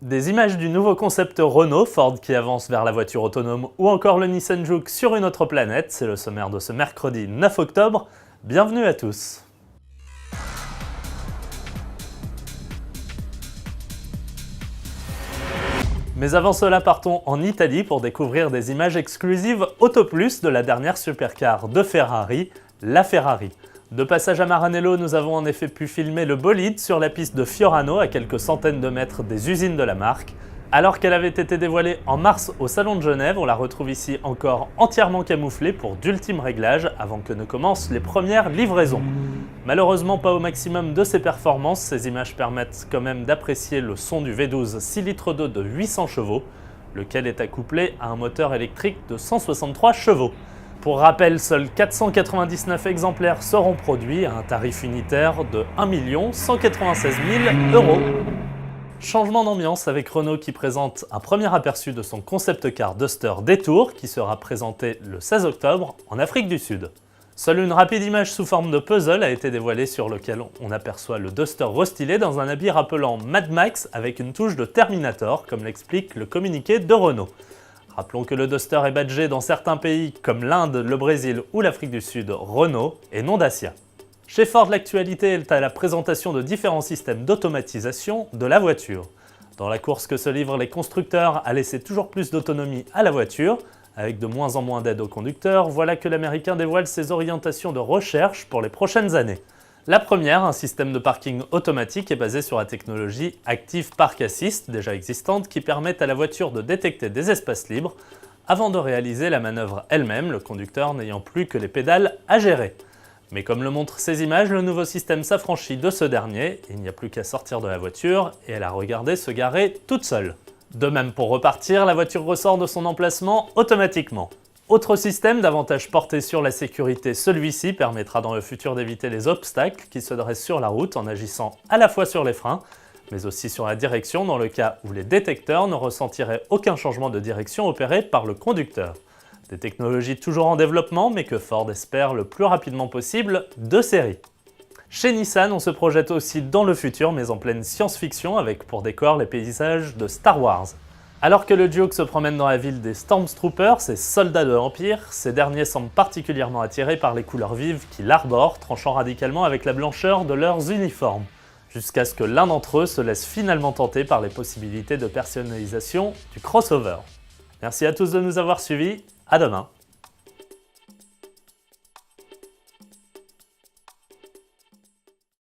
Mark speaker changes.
Speaker 1: Des images du nouveau concept Renault, Ford qui avance vers la voiture autonome ou encore le Nissan Juke sur une autre planète, c'est le sommaire de ce mercredi 9 octobre. Bienvenue à tous. Mais avant cela, partons en Italie pour découvrir des images exclusives Autoplus de la dernière supercar de Ferrari, la Ferrari. De passage à Maranello, nous avons en effet pu filmer le bolide sur la piste de Fiorano, à quelques centaines de mètres des usines de la marque. Alors qu'elle avait été dévoilée en mars au Salon de Genève, on la retrouve ici encore entièrement camouflée pour d'ultimes réglages avant que ne commencent les premières livraisons. Malheureusement pas au maximum de ses performances, ces images permettent quand même d'apprécier le son du V12 6 litres d'eau de 800 chevaux, lequel est accouplé à un moteur électrique de 163 chevaux. Pour rappel, seuls 499 exemplaires seront produits à un tarif unitaire de 1 196 000 €. Changement d'ambiance avec Renault qui présente un premier aperçu de son concept car Duster Détour qui sera présenté le 16 octobre en Afrique du Sud. Seule une rapide image sous forme de puzzle a été dévoilée sur lequel on aperçoit le Duster restylé dans un habit rappelant Mad Max avec une touche de Terminator, comme l'explique le communiqué de Renault. Rappelons que le Duster est badgé dans certains pays comme l'Inde, le Brésil ou l'Afrique du Sud Renault et non Dacia. Chez Ford, l'actualité est à la présentation de différents systèmes d'automatisation de la voiture. Dans la course que se livrent les constructeurs à laisser toujours plus d'autonomie à la voiture, avec de moins en moins d'aide aux conducteurs, voilà que l'Américain dévoile ses orientations de recherche pour les prochaines années. La première, un système de parking automatique, est basé sur la technologie Active Park Assist, déjà existante, qui permet à la voiture de détecter des espaces libres avant de réaliser la manœuvre elle-même, le conducteur n'ayant plus que les pédales à gérer. Mais comme le montrent ces images, le nouveau système s'affranchit de ce dernier, il n'y a plus qu'à sortir de la voiture et à la regarder se garer toute seule. De même pour repartir, la voiture ressort de son emplacement automatiquement. Autre système davantage porté sur la sécurité, celui-ci permettra dans le futur d'éviter les obstacles qui se dressent sur la route en agissant à la fois sur les freins, mais aussi sur la direction dans le cas où les détecteurs ne ressentiraient aucun changement de direction opéré par le conducteur. Des technologies toujours en développement, mais que Ford espère le plus rapidement possible de série. Chez Nissan, on se projette aussi dans le futur, mais en pleine science-fiction, avec pour décor les paysages de Star Wars. Alors que le Duke se promène dans la ville des Stormtroopers, ces soldats de l'Empire, ces derniers semblent particulièrement attirés par les couleurs vives qu'il arbore, tranchant radicalement avec la blancheur de leurs uniformes, jusqu'à ce que l'un d'entre eux se laisse finalement tenter par les possibilités de personnalisation du crossover. Merci à tous de nous avoir suivis. À demain.